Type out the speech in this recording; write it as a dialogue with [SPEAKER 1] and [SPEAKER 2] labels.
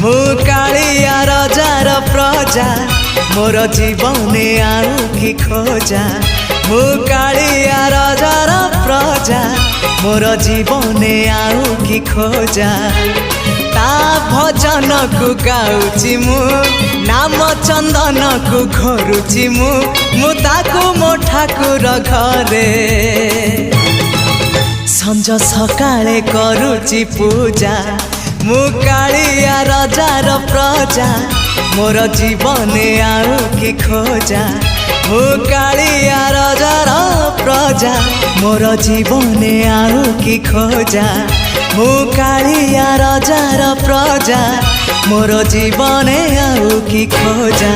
[SPEAKER 1] मु कालिया रजार प्रजा मोर जीवने आउ कि खोजा मु कालिया रजार प्रजा मोर जीवने आउ कि खोजा ता भजन को गाउची मु नाम चंदन को घरुची मु ताकू मो ठाकुर घरे संज सकाळे करुची पूजा मु कालिया रजार प्रजा मोर जीवने आउ कि खोजा मु कालिया रजार प्रजा मोर जीवने आउ कि खोजा मु कालिया रजार प्रजा मोर जीवने आउ कि खोजा।